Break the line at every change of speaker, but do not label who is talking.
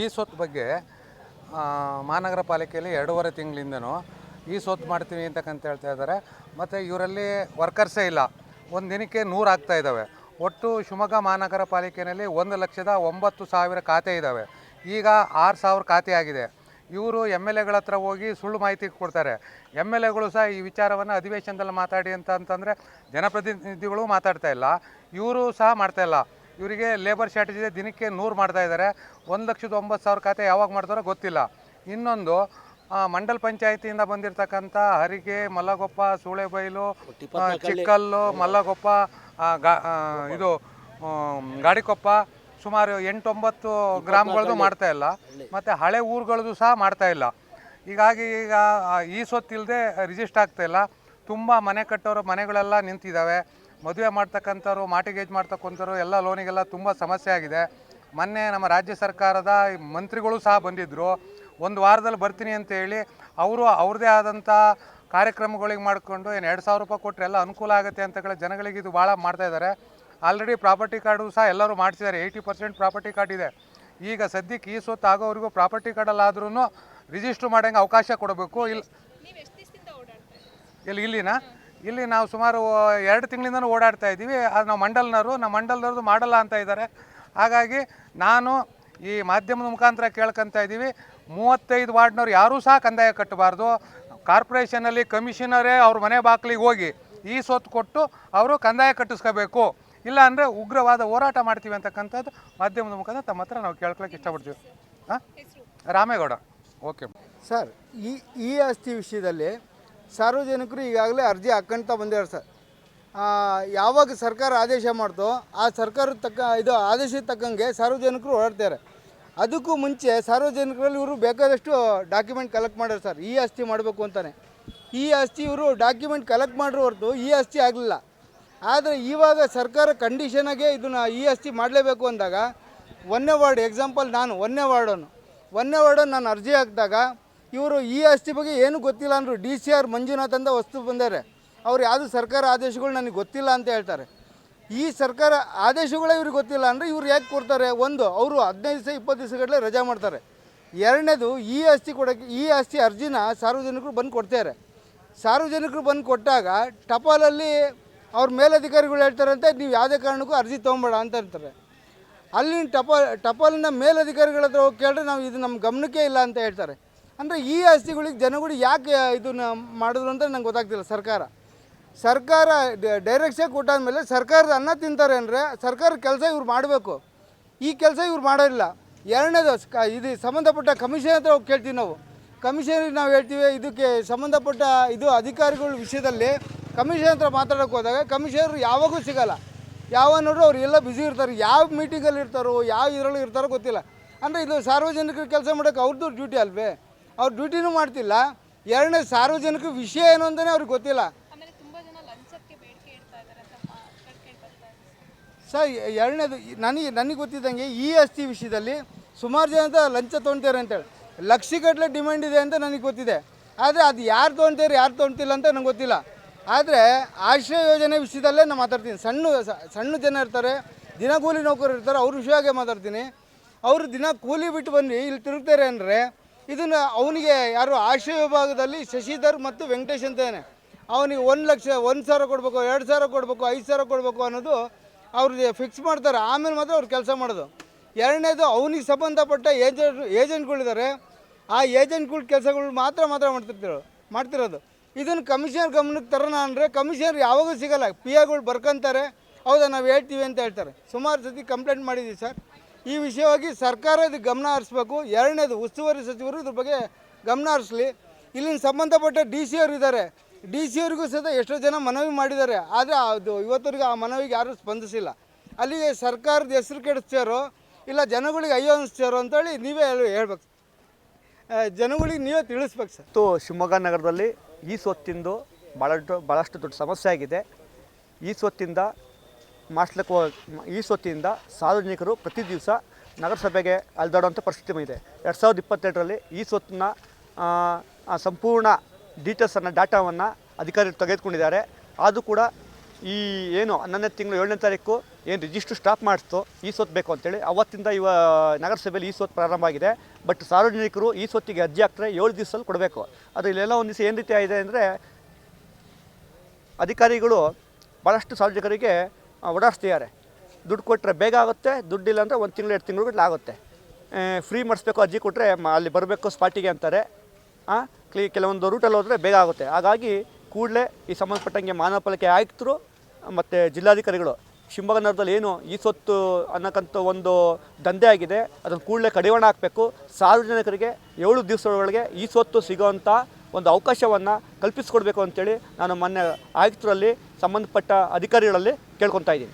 ಈ ಸ್ವತ್ತು ಬಗ್ಗೆ ಮಹಾನಗರ ಪಾಲಿಕೆಯಲ್ಲಿ 2.5 ತಿಂಗಳಿಂದನೂ ಈ ಸ್ವತ್ತು ಮಾಡ್ತೀವಿ ಅಂತಕ್ಕಂತ ಹೇಳ್ತಾ ಇದ್ದಾರೆ. ಮತ್ತು ಇವರಲ್ಲಿ ವರ್ಕರ್ಸೇ ಇಲ್ಲ. ಒಂದು ದಿನಕ್ಕೆ 100 ಆಗ್ತಾ ಇದ್ದಾವೆ. ಒಟ್ಟು ಶಿವಮೊಗ್ಗ ಮಹಾನಗರ ಪಾಲಿಕೆಯಲ್ಲಿ 1,09,000 ಖಾತೆ ಇದ್ದಾವೆ. ಈಗ 6,000 ಖಾತೆ ಆಗಿದೆ. ಇವರು MLAಗಳ ಹತ್ರ ಹೋಗಿ ಸುಳ್ಳು ಮಾಹಿತಿ ಕೊಡ್ತಾರೆ. MLAಗಳು ಸಹ ಈ ವಿಚಾರವನ್ನು ಅಧಿವೇಶನದಲ್ಲಿ ಮಾತಾಡಿ ಅಂತಂದರೆ ಜನಪ್ರತಿನಿಧಿಗಳು ಮಾತಾಡ್ತಾ ಇಲ್ಲ, ಇವರು ಸಹ ಮಾಡ್ತಾಯಿಲ್ಲ. ಇವರಿಗೆ ಲೇಬರ್ ಶಾರ್ಟೇಜ್ ಇದೆ, ದಿನಕ್ಕೆ 100 ಮಾಡ್ತಾ ಇದ್ದಾರೆ. 1,09,000 ಖಾತೆ ಯಾವಾಗ ಮಾಡ್ತಾರೋ ಗೊತ್ತಿಲ್ಲ. ಇನ್ನೊಂದು ಮಂಡಲ್ ಪಂಚಾಯಿತಿಯಿಂದ ಬಂದಿರತಕ್ಕಂಥ ಹರಿಗೆ, ಮಲ್ಲಗೊಪ್ಪ, ಸೂಳೆಬೈಲು, ಚಿಕ್ಕಲ್ಲು, ಮಲ್ಲಗೊಪ್ಪ, ಇದು ಗಾಡಿಕೊಪ್ಪ ಸುಮಾರು 8-9 ಗ್ರಾಮಗಳದ್ದು ಮಾಡ್ತಾ ಇಲ್ಲ. ಮತ್ತು ಹಳೆ ಊರುಗಳದ್ದು ಸಹ ಮಾಡ್ತಾ ಇಲ್ಲ. ಹೀಗಾಗಿ ಈಗ ಈ ಸ್ವತ್ತಿಲ್ಲದೆ ರಿಜಿಸ್ಟರ್ ಆಗ್ತಾಯಿಲ್ಲ. ತುಂಬ ಮನೆ ಕಟ್ಟೋರು ಮನೆಗಳೆಲ್ಲ ನಿಂತಿದ್ದಾವೆ. ಮದುವೆ ಮಾಡ್ತಕ್ಕಂಥವ್ರು, ಮಾಟಿಗೇಜ್ ಮಾಡ್ತಕ್ಕಂಥವ್ರು ಎಲ್ಲ ಲೋನಿಗೆಲ್ಲ ತುಂಬ ಸಮಸ್ಯೆ ಆಗಿದೆ. ಮೊನ್ನೆ ನಮ್ಮ ರಾಜ್ಯ ಸರ್ಕಾರದ ಮಂತ್ರಿಗಳು ಸಹ ಬಂದಿದ್ದರು. 1 ವಾರದಲ್ಲಿ ಬರ್ತೀನಿ ಅಂತೇಳಿ ಅವರು ಅವ್ರದ್ದೇ ಆದಂಥ ಕಾರ್ಯಕ್ರಮಗಳಿಗೆ ಮಾಡಿಕೊಂಡು 2,000 ರೂಪಾಯಿ ಕೊಟ್ಟರೆ ಎಲ್ಲ ಅನುಕೂಲ ಆಗುತ್ತೆ ಅಂತ ಜನಗಳಿಗೆ ಇದು ಭಾಳ ಮಾಡ್ತಾಯಿದ್ದಾರೆ. ಆಲ್ರೆಡಿ ಪ್ರಾಪರ್ಟಿ ಕಾರ್ಡು ಸಹ ಎಲ್ಲರೂ ಮಾಡಿಸಿದ್ದಾರೆ. 80% ಪ್ರಾಪರ್ಟಿ ಕಾರ್ಡ್ ಇದೆ. ಈಗ ಸದ್ಯಕ್ಕೆ ಈ ಸ್ವತ್ತು ಆಗೋವರೆಗೂ ಪ್ರಾಪರ್ಟಿ ಕಾರ್ಡಲ್ಲಾದ್ರೂ ರಿಜಿಸ್ಟ್ರ್ ಮಾಡೋಂಗೆ ಅವಕಾಶ ಕೊಡಬೇಕು. ಇಲ್ಲಿ ನಾವು ಸುಮಾರು 2 ತಿಂಗಳಿಂದನೂ ಓಡಾಡ್ತಾ ಇದ್ದೀವಿ. ಅದು ನಾವು ನಮ್ಮ ಮಂಡಲ್ನವ್ರದ್ದು ಮಾಡಲ್ಲ ಅಂತ ಇದ್ದಾರೆ. ಹಾಗಾಗಿ ನಾನು ಈ ಮಾಧ್ಯಮದ ಮುಖಾಂತರ ಕೇಳ್ಕೊತಾ ಇದ್ದೀವಿ, 35 ವಾರ್ಡ್ನವ್ರು ಯಾರೂ ಸಹ ಕಂದಾಯ ಕಟ್ಟಬಾರ್ದು. ಕಾರ್ಪೊರೇಷನಲ್ಲಿ ಕಮಿಷನರೇ ಅವ್ರ ಮನೆ ಬಾಗಿಲಿಗೆ ಹೋಗಿ ಈ ಸ್ವತ್ತು ಕೊಟ್ಟು ಅವರು ಕಂದಾಯ ಕಟ್ಟಿಸ್ಕೋಬೇಕು. ಇಲ್ಲ ಅಂದರೆ ಉಗ್ರವಾದ ಹೋರಾಟ ಮಾಡ್ತೀವಿ ಅಂತಕ್ಕಂಥದ್ದು ಮಾಧ್ಯಮದ ಮುಖಾಂತರ ತಮ್ಮ ಹತ್ರ ನಾವು ಕೇಳ್ಕೊಳಕ್ಕೆ ಇಷ್ಟಪಡ್ತೀವಿ. ರಾಮೇಗೌಡ. ಓಕೆ
ಸರ್, ಈ ಆಸ್ತಿ ವಿಷಯದಲ್ಲಿ ಸಾರ್ವಜನಿಕರು ಈಗಾಗಲೇ ಅರ್ಜಿ ಹಾಕ್ಕೊಳ್ತಾ ಬಂದಿದ್ದಾರೆ ಸರ್. ಯಾವಾಗ ಸರ್ಕಾರ ಆದೇಶ ಮಾಡ್ತೋ ಆ ಸರ್ಕಾರದ ಆದೇಶದ ತಕ್ಕಂಗೆ ಸಾರ್ವಜನಿಕರು ಓಡಾಡ್ತಾರೆ. ಅದಕ್ಕೂ ಮುಂಚೆ ಸಾರ್ವಜನಿಕರಲ್ಲಿ ಇವರು ಬೇಕಾದಷ್ಟು ಡಾಕ್ಯುಮೆಂಟ್ ಕಲೆಕ್ಟ್ ಮಾಡ್ಯಾರ ಸರ್. ಈ ಆಸ್ತಿ ಮಾಡಬೇಕು ಅಂತಲೇ ಈ ಆಸ್ತಿ ಇವರು ಡಾಕ್ಯುಮೆಂಟ್ ಕಲೆಕ್ಟ್ ಮಾಡಿರೋ ಹೊರತು ಈ ಆಸ್ತಿ ಆಗಲಿಲ್ಲ. ಆದರೆ ಇವಾಗ ಸರ್ಕಾರ ಕಂಡೀಷನಾಗೆ ಇದನ್ನು ಈ ಆಸ್ತಿ ಮಾಡಲೇಬೇಕು ಅಂದಾಗ 1ನೇ ವಾರ್ಡ್ ಎಕ್ಸಾಂಪಲ್, ನಾನು 1ನೇ ವಾರ್ಡನ್ನು ನಾನು ಅರ್ಜಿ ಹಾಕಿದಾಗ ಇವರು ಈ ಆಸ್ತಿ ಬಗ್ಗೆ ಏನೂ ಗೊತ್ತಿಲ್ಲ ಅಂದರು. DCR ಮಂಜುನಾಥ್ ಅಂತ ವಸ್ತು ಬಂದಾರೆ. ಅವ್ರು ಯಾವುದು ಸರ್ಕಾರ ಆದೇಶಗಳು ನನಗೆ ಗೊತ್ತಿಲ್ಲ ಅಂತ ಹೇಳ್ತಾರೆ. ಈ ಸರ್ಕಾರ ಆದೇಶಗಳೇ ಇವ್ರಿಗೆ ಗೊತ್ತಿಲ್ಲ ಅಂದರೆ ಇವ್ರು ಯಾಕೆ ಕೊಡ್ತಾರೆ? ಒಂದು, ಅವರು 15 ದಿವಸ 20 ದಿವಸಗಟ್ಟಲೆ ರಜಾ ಮಾಡ್ತಾರೆ. ಎರಡನೇದು, ಈ ಆಸ್ತಿ ಅರ್ಜಿನ ಸಾರ್ವಜನಿಕರು ಬಂದು ಕೊಡ್ತಾರೆ. ಸಾರ್ವಜನಿಕರು ಬಂದು ಕೊಟ್ಟಾಗ ಟಪಾಲಲ್ಲಿ ಅವ್ರ ಮೇಲಧಿಕಾರಿಗಳು ಹೇಳ್ತಾರಂತೆ, ನೀವು ಯಾವುದೇ ಕಾರಣಕ್ಕೂ ಅರ್ಜಿ ತೊಗೊಬೇಡ ಅಂತ ಹೇಳ್ತಾರೆ. ಅಲ್ಲಿನ ಟಪಾಲಿನ ಮೇಲಧಿಕಾರಿಗಳ ಹತ್ರ ಹೋಗಿ ಕೇಳಿದ್ರೆ ನಾವು ಇದು ನಮ್ಮ ಗಮನಕ್ಕೆ ಇಲ್ಲ ಅಂತ ಹೇಳ್ತಾರೆ. ಅಂದರೆ ಈ ಆಸ್ತಿಗಳಿಗೆ ಜನಗಳು ಯಾಕೆ ಇದನ್ನು ಮಾಡಿದ್ರು ಅಂತ ನಂಗೆ ಗೊತ್ತಾಗ್ತಿಲ್ಲ. ಸರ್ಕಾರ ಡೈರೆಕ್ಷನ್ ಕೊಟ್ಟಾದ್ಮೇಲೆ ಸರ್ಕಾರದ ಅನ್ನ ತಿಂತಾರೆ ಅಂದರೆ ಸರ್ಕಾರದ ಕೆಲಸ ಇವ್ರು ಮಾಡಬೇಕು. ಈ ಕೆಲಸ ಇವ್ರು ಮಾಡೋದಿಲ್ಲ. ಎರಡನೇದು, ಇದು ಸಂಬಂಧಪಟ್ಟ ಕಮಿಷನ್ ಹತ್ರ ಹೋಗಿ ಕೇಳ್ತೀವಿ ನಾವು. ಕಮಿಷನರಿಗೆ ನಾವು ಹೇಳ್ತೀವಿ, ಇದಕ್ಕೆ ಸಂಬಂಧಪಟ್ಟ ಅಧಿಕಾರಿಗಳ ವಿಷಯದಲ್ಲಿ ಕಮಿಷನ್ ಹತ್ರ ಮಾತಾಡೋಕ್ಕೆ ಹೋದಾಗ ಕಮಿಷನರು ಯಾವಾಗೂ ಸಿಗೋಲ್ಲ. ನೋಡ್ರು ಅವ್ರು ಎಲ್ಲ ಬ್ಯುಸಿ ಇರ್ತಾರೆ. ಯಾವ ಮೀಟಿಂಗಲ್ಲಿ ಇರ್ತಾರೋ, ಯಾವ ಇದರಲ್ಲಿ ಇರ್ತಾರೋ ಗೊತ್ತಿಲ್ಲ. ಅಂದರೆ ಇದು ಸಾರ್ವಜನಿಕರ ಕೆಲಸ ಮಾಡೋಕ್ಕೆ ಅವ್ರದ್ದು ಡ್ಯೂಟಿ ಅಲ್ವೇ? ಅವ್ರ ಡ್ಯೂಟಿನೂ ಮಾಡ್ತಿಲ್ಲ. ಎರಡನೇ, ಸಾರ್ವಜನಿಕರ ವಿಷಯ ಏನು ಅಂತಲೇ ಅವ್ರಿಗೆ ಗೊತ್ತಿಲ್ಲ ಸರ್. ಎರಡನೇದು, ನನಗೆ ಗೊತ್ತಿದ್ದಂಗೆ ಈ ಆಸ್ತಿ ವಿಷಯದಲ್ಲಿ ಸುಮಾರು ಜನ ಲಂಚ ತೊಗೊಳ್ತಾರೆ ಅಂತೇಳಿ ಲಕ್ಷಗಟ್ಟಲೆ ಡಿಮ್ಯಾಂಡ್ ಇದೆ ಅಂತ ನನಗೆ ಗೊತ್ತಿದೆ. ಆದರೆ ಅದು ಯಾರು ತೊಗೊಳ್ತಾರೆ ಯಾರು ತೊಗೊಳ್ತಿಲ್ಲ ಅಂತ ನಂಗೆ ಗೊತ್ತಿಲ್ಲ. ಆದರೆ ಆಶ್ರಯ ಯೋಜನೆ ವಿಷಯದಲ್ಲೇ ನಾನು ಮಾತಾಡ್ತೀನಿ. ಸಣ್ಣ ಜನ ಇರ್ತಾರೆ, ದಿನ ಕೂಲಿ ನೌಕರರು ಇರ್ತಾರೆ, ಅವ್ರ ವಿಷಯವಾಗೇ ಮಾತಾಡ್ತೀನಿ. ಅವರು ದಿನ ಕೂಲಿ ಬಿಟ್ಟು ಬಂದು ಇಲ್ಲಿ ತಿರುಗ್ತಾರೆ ಅಂದರೆ ಇದನ್ನು ಅವನಿಗೆ ಯಾರು ಆಶ್ರಯ ವಿಭಾಗದಲ್ಲಿ ಶಶಿಧರ್ ಮತ್ತು ವೆಂಕಟೇಶ್ ಅಂತಾನೆ, ಅವನಿಗೆ 1,00,000 ಕೊಡಬೇಕು, 2,000 ಕೊಡಬೇಕು, 5,000 ಕೊಡಬೇಕು ಅನ್ನೋದು ಅವ್ರಿಗೆ ಫಿಕ್ಸ್ ಮಾಡ್ತಾರೆ. ಆಮೇಲೆ ಮಾತ್ರ ಅವ್ರು ಕೆಲಸ ಮಾಡೋದು. ಎರಡನೇದು, ಅವನಿಗೆ ಸಂಬಂಧಪಟ್ಟ ಏಜೆಂಟ್ಗಳಿದ್ದಾರೆ. ಆ ಏಜೆಂಟ್ಗಳ ಕೆಲಸಗಳು ಮಾತ್ರ ಮಾಡ್ತಿರೋದು. ಇದನ್ನು ಕಮಿಷನರ್ ಗಮನಕ್ಕೆ ತರೋಣ ಅಂದರೆ ಕಮಿಷನರ್ ಯಾವಾಗೂ ಸಿಗೋಲ್ಲ. PAಗಳು ಬರ್ಕೊಂತಾರೆ, ಹೌದಾ ನಾವು ಹೇಳ್ತೀವಿ ಅಂತ ಹೇಳ್ತಾರೆ. ಸುಮಾರು ಸತಿ ಕಂಪ್ಲೇಂಟ್ ಮಾಡಿದ್ದೀವಿ ಸರ್. ಈ ವಿಷಯವಾಗಿ ಸರ್ಕಾರ ಇದಕ್ಕೆ ಗಮನ ಹರಿಸ್ಬೇಕು. ಎರಡನೇದು, ಉಸ್ತುವಾರಿ ಸಚಿವರು ಇದ್ರ ಬಗ್ಗೆ ಗಮನ ಹರಿಸಲಿ. ಇಲ್ಲಿನ ಸಂಬಂಧಪಟ್ಟ DC ಅವರು ಇದ್ದಾರೆ. DC ಅವರಿಗೂ ಸಹಿತ ಎಷ್ಟೋ ಜನ ಮನವಿ ಮಾಡಿದ್ದಾರೆ. ಆದರೆ ಅದು ಇವತ್ತವರೆಗೂ ಆ ಮನವಿಗೆ ಯಾರೂ ಸ್ಪಂದಿಸಿಲ್ಲ. ಅಲ್ಲಿಗೆ ಸರ್ಕಾರದ ಹೆಸರು ಕೆಡಿಸ್ತಾರೋ ಇಲ್ಲ ಜನಗಳಿಗೆ ಅಯ್ಯೋ ಅನಿಸ್ತಾರೋ ಅಂತೇಳಿ ನೀವೇ ಹೇಳ್ಬೇಕು, ಜನಗಳಿಗೆ ನೀವೇ ತಿಳಿಸ್ಬೇಕು ಸರ್.
ಶಿವಮೊಗ್ಗ ನಗರದಲ್ಲಿ ಈ ಸ್ವತ್ತಿಂದು ಭಾಳಷ್ಟು ದೊಡ್ಡ ಸಮಸ್ಯೆ ಆಗಿದೆ. ಈ ಸ್ವತ್ತಿಂದ ಸಾರ್ವಜನಿಕರು ಪ್ರತಿ ದಿವಸ ನಗರಸಭೆಗೆ ಅಲೆದಾಡುವಂಥ ಪರಿಸ್ಥಿತಿ ಇದೆ. 2022ರಲ್ಲಿ ಈ ಸ್ವತ್ತನ್ನ ಸಂಪೂರ್ಣ ಡೀಟೇಲ್ಸನ್ನು ಡಾಟಾವನ್ನು ಅಧಿಕಾರಿಗಳು ತೆಗೆದುಕೊಂಡಿದ್ದಾರೆ. ಆದರೂ ಕೂಡ ಈ ಏನು 11ನೇ ತಿಂಗಳು 7ನೇ ತಾರೀಕು ಏನು ರಿಜಿಸ್ಟ್ರು ಸ್ಟಾಪ್ ಮಾಡಿಸ್ತು ಈ ಸ್ವತ್ತು ಬೇಕು ಅಂತೇಳಿ ಅವತ್ತಿಂದ ನಗರಸಭೆಯಲ್ಲಿ ಈ ಸ್ವತ್ತು ಪ್ರಾರಂಭ ಆಗಿದೆ. ಬಟ್ ಸಾರ್ವಜನಿಕರು ಈ ಸ್ವತ್ತಿಗೆ ಅರ್ಜಿ ಹಾಕ್ತಾರೆ 7 ದಿವಸದಲ್ಲಿ ಕೊಡಬೇಕು. ಅದು ಇಲ್ಲೆಲ್ಲ ಒಂದು ದಿವಸ ಏನು ರೀತಿ ಆಗಿದೆ ಅಂದರೆ ಅಧಿಕಾರಿಗಳು ಭಾಳಷ್ಟು ಸಾರ್ವಜನಿಕರಿಗೆ ಓಡಾಡಿಸ್ತಿದ್ದಾರೆ. ದುಡ್ಡು ಕೊಟ್ಟರೆ ಬೇಗ ಆಗುತ್ತೆ, ದುಡ್ಡಿಲ್ಲ ಅಂದರೆ 1 ತಿಂಗಳು 2 ತಿಂಗಳು ಆಗುತ್ತೆ. ಫ್ರೀ ಮಾಡಿಸ್ಬೇಕು ಅರ್ಜಿ ಕೊಟ್ಟರೆ ಅಲ್ಲಿ ಬರಬೇಕು ಸ್ಪಾಟಿಗೆ ಅಂತಾರೆ. ಕೆಲವೊಂದು ರೂಟಲ್ಲಿ ಹೋದರೆ ಬೇಗ ಆಗುತ್ತೆ. ಹಾಗಾಗಿ ಕೂಡಲೇ ಈ ಸಂಬಂಧಪಟ್ಟಂಗೆ ಮಾನವ ಪಾಲಿಕೆ ಆಯುಕ್ತರು ಮತ್ತು ಜಿಲ್ಲಾಧಿಕಾರಿಗಳು ಶಿವಮೊಗ್ಗ ನಗರದಲ್ಲಿ ಏನು ಈ ಸ್ವತ್ತು ಅನ್ನೋಕ್ಕಂಥ ಒಂದು ದಂಧೆ ಆಗಿದೆ ಅದನ್ನು ಕೂಡಲೇ ಕಡಿವಾಣ ಹಾಕಬೇಕು. ಸಾರ್ವಜನಿಕರಿಗೆ 7 ದಿವಸದೊಳಗೆ ಈ ಸ್ವತ್ತು ಸಿಗೋವಂಥ ಒಂದು ಅವಕಾಶವನ್ನು ಕಲ್ಪಿಸಿಕೊಡ್ಬೇಕು ಅಂತೇಳಿ ನಾನು ಮೊನ್ನೆ ಆಯುಕ್ತರಲ್ಲಿ ಸಂಬಂಧಪಟ್ಟ ಅಧಿಕಾರಿಗಳಲ್ಲಿ ಕೇಳ್ಕೊತಾ ಇದ್ದೀನಿ.